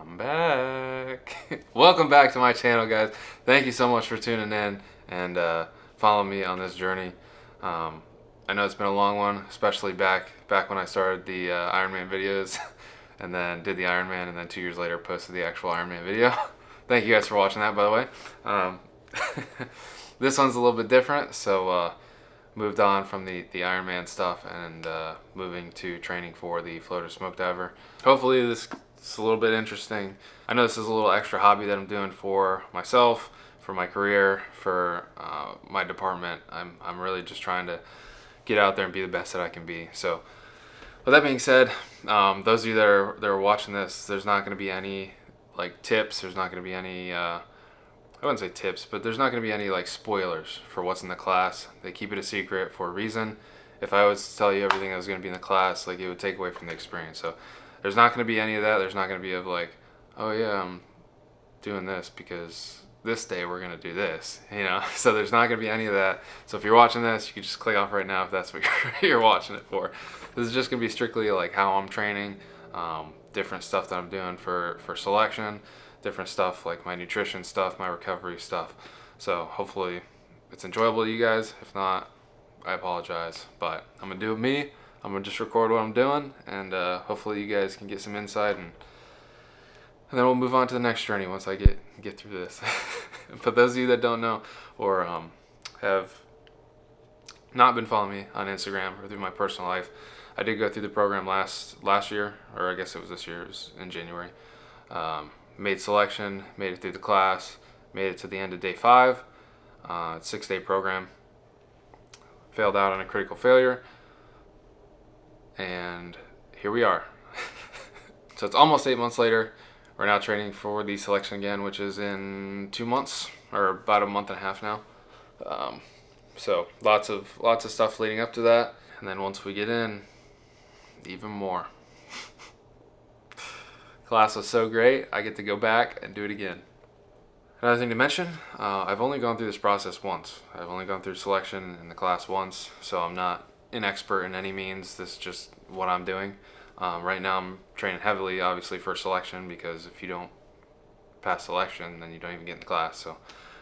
I'm back. Welcome back to my channel, guys. Thank you so much for tuning in and following me on this journey. I know it's been a long one, especially back when I started the Ironman videos and then did the Ironman, and then 2 years later posted the actual Ironman video. Thank you guys for watching that, by the way. This one's a little bit different, so moved on from the Ironman stuff and moving to training for the Floater Smoke Diver. Hopefully this is a little bit interesting. I know this is a little extra hobby that I'm doing for myself, for my career, for my department. I'm really just trying to get out there and be the best that I can be. So with that being said, those of you that are watching this, there's not going to be any like tips. There's not going to be any I wouldn't say tips, but there's not going to be any like spoilers for what's in the class. They keep it a secret for a reason. If I was to tell you everything that was going to be in the class, like, it would take away from the experience. So there's not going to be any of that. There's not going to be of like, oh yeah, I'm doing this because this day we're going to do this, you know? So there's not going to be any of that. So if you're watching this, you can just click off right now if that's what you're watching it for. This is just going to be strictly like how I'm training, different stuff that I'm doing for selection, different stuff like my nutrition stuff, my recovery stuff. So hopefully it's enjoyable to you guys. If not, I apologize, but I'm gonna do it me. I'm gonna just record what I'm doing, and hopefully you guys can get some insight, and then we'll move on to the next journey once I get through this. But those of you that don't know or have not been following me on Instagram or through my personal life, I did go through the program last year, or I guess it was this year. It was in January. Made selection, made it through the class, made it to the end of day 5. It's a 6-day program. Failed out on a critical failure, and here we are. So it's almost 8 months later. We're now training for the selection again, which is in 2 months, or about a month and a half now. So lots of stuff leading up to that, and then once we get in, even more. Class was so great, I get to go back and do it again. Another thing to mention, I've only gone through this process once. I've only gone through selection in the class once, so I'm not an expert in any means. This is just what I'm doing. Right now I'm training heavily, obviously, for selection, because if you don't pass selection, then you don't even get in the class. So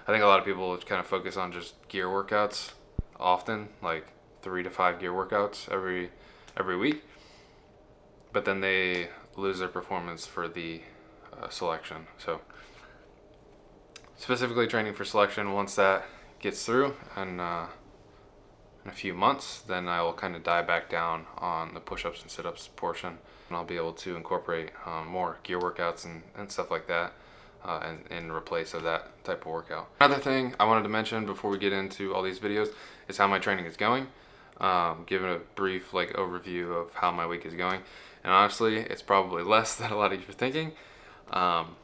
I think a lot of people kind of focus on just gear workouts often, like 3 to 5 gear workouts every week, but then they lose their performance for the selection. So specifically training for selection, once that gets through and in a few months, then I will kind of dive back down on the push-ups and sit-ups portion, and I'll be able to incorporate more gear workouts and stuff like that in replace of that type of workout. Another thing I wanted to mention before we get into all these videos is how my training is going. Giving a brief like overview of how my week is going, and honestly it's probably less than a lot of you are thinking, and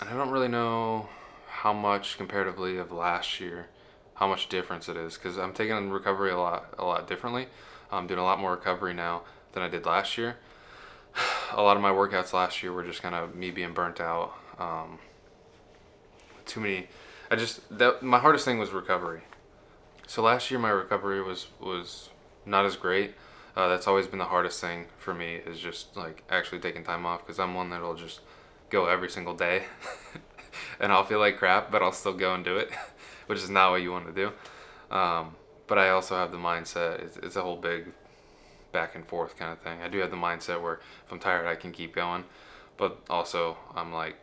I don't really know how much comparatively of last year, how much difference it is, because I'm taking recovery a lot differently. I'm doing a lot more recovery now than I did last year. A lot of my workouts last year were just kind of me being burnt out. Too many. My hardest thing was recovery. So last year my recovery was not as great. That's always been the hardest thing for me, is just like actually taking time off, because I'm one that'll just go every single day and I'll feel like crap, but I'll still go and do it, which is not what you want to do. But I also have the mindset, it's a whole big back and forth kind of thing. I do have the mindset where if I'm tired I can keep going, but also I'm like,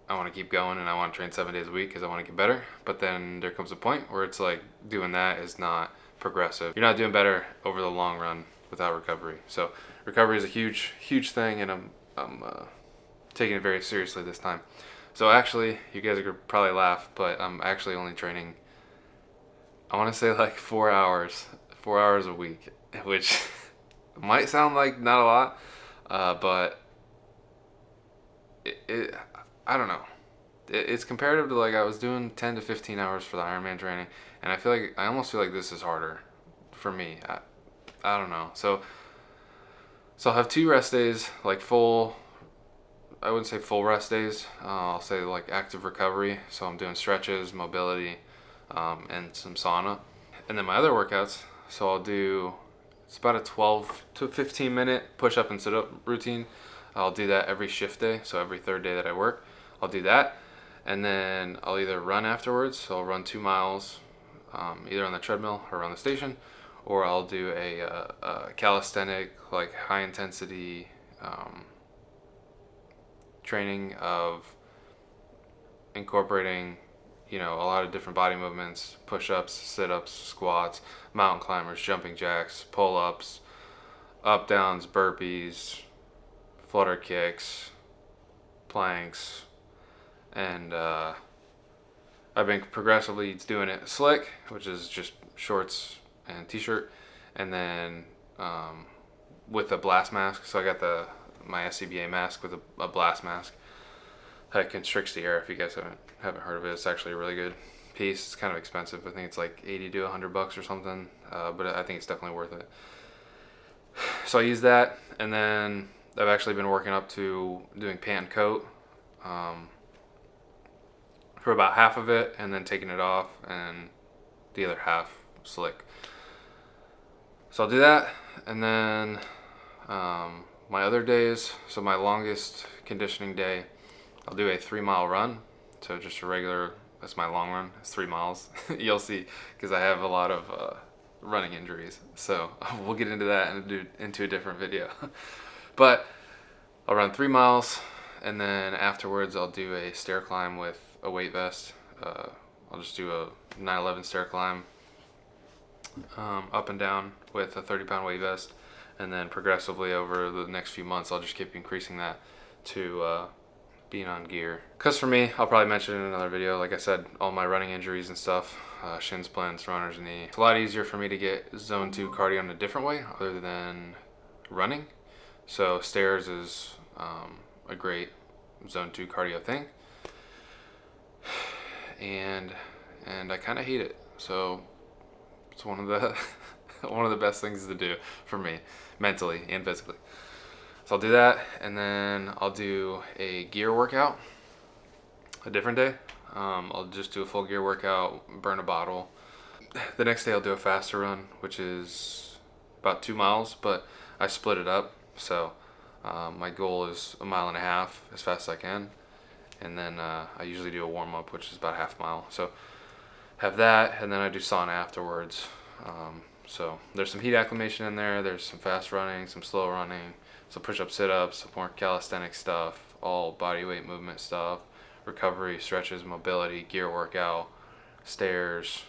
I want to keep going and I want to train 7 days a week because I want to get better. But then there comes a point where it's like doing that is not progressive. You're not doing better over the long run without recovery. So recovery is a huge thing, and I'm taking it very seriously this time. So actually, you guys are gonna probably laugh, but I'm actually only training, I want to say like 4 hours a week, which might sound like not a lot, but I don't know. It's comparative to like I was doing 10 to 15 hours for the Ironman training, and I almost feel like this is harder for me. I don't know. So I'll have 2 rest days, like I wouldn't say full rest days. I'll say like active recovery. So I'm doing stretches, mobility, and some sauna. And then my other workouts, so it's about a 12 to 15 minute push up and sit up routine. I'll do that every shift day, so every third day that I work, I'll do that. And then I'll either run afterwards, so I'll run 2 miles, either on the treadmill or around the station, or I'll do a calisthenic, like high intensity training of incorporating, a lot of different body movements: push-ups, sit-ups, squats, mountain climbers, jumping jacks, pull-ups, up downs, burpees, flutter kicks, planks, and I've been progressively doing it slick, which is just shorts and t-shirt, and then with a blast mask. So I got my SCBA mask with a blast mask that constricts the air. If you guys haven't heard of it, it's actually a really good piece. It's kind of expensive. I think it's like $80 to $100 or something, but I think it's definitely worth it. So I use that, and then I've actually been working up to doing pant and coat for about half of it, and then taking it off, and the other half slick. So I'll do that, and then my other days, so my longest conditioning day, I'll do a 3-mile run. So just a regular, that's my long run, it's 3 miles. You'll see, because I have a lot of running injuries. So we'll get into that and do into a different video. But I'll run 3 miles, and then afterwards I'll do a stair climb with a weight vest. I'll just do a 9/11 stair climb up and down with a 30-pound weight vest, and then progressively over the next few months I'll just keep increasing that to being on gear. Because for me, I'll probably mention in another video, like I said, all my running injuries and stuff, shin splints, runner's knee. It's a lot easier for me to get zone 2 cardio in a different way other than running. So stairs is a great zone 2 cardio thing, and I kind of hate it. So it's one of the one of the best things to do for me, mentally and physically. So I'll do that, and then I'll do a gear workout a different day. I'll just do a full gear workout, burn a bottle. The next day I'll do a faster run, which is about 2 miles, but I split it up. So my goal is 1.5 miles as fast as I can, and then I usually do a warm-up, which is about half mile. So have that, and then I do sauna afterwards. So there's some heat acclimation in there, there's some fast running, some slow running, some push-up, sit-ups, some more calisthenic stuff, all body weight movement stuff, recovery, stretches, mobility, gear workout, stairs,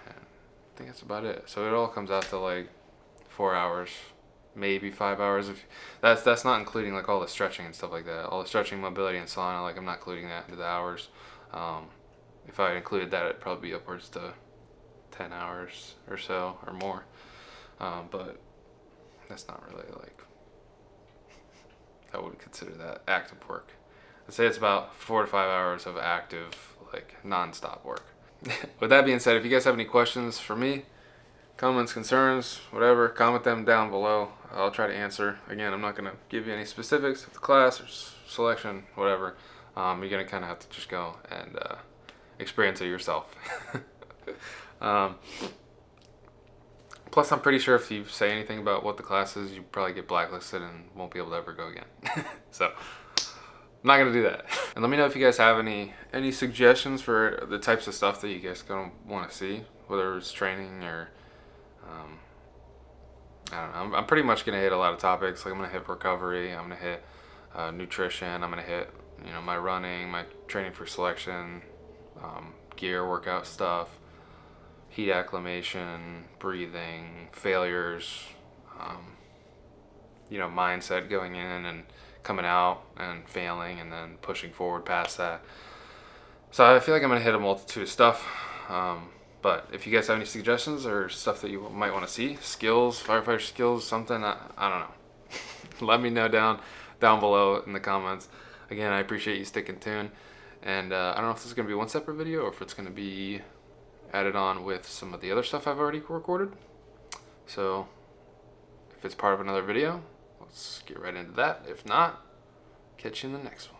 and I think that's about it. So it all comes out to like 4 hours, maybe 5 hours. If that's not including like all the stretching and stuff like that. All the stretching, mobility, and sauna, like I'm not including that into the hours. If I included that, it'd probably be upwards to 10 hours or so or more. But that's not really like, I wouldn't consider that active work. I'd say it's about 4 to 5 hours of active, like non-stop work. With that being said, if you guys have any questions for me, comments, concerns, whatever, comment them down below. I'll try to answer. Again, I'm not going to give you any specifics of the class or selection, whatever. You're going to kind of have to just go and experience it yourself. Plus, I'm pretty sure if you say anything about what the class is, you probably get blacklisted and won't be able to ever go again. So, I'm not going to do that. And let me know if you guys have any suggestions for the types of stuff that you guys gonna want to see, whether it's training or, I don't know. I'm pretty much going to hit a lot of topics. Like I'm going to hit recovery, I'm going to hit nutrition, I'm going to hit, my running, my training for selection, gear workout stuff, heat acclimation, breathing, failures, mindset going in and coming out and failing and then pushing forward past that. So I feel like I'm going to hit a multitude of stuff. But if you guys have any suggestions or stuff that you might want to see, skills, firefighter skills, something, I don't know. Let me know down below in the comments. Again, I appreciate you sticking tuned. And I don't know if this is going to be one separate video or if it's going to be added on with some of the other stuff I've already recorded. So if it's part of another video, let's get right into that. If not, catch you in the next one.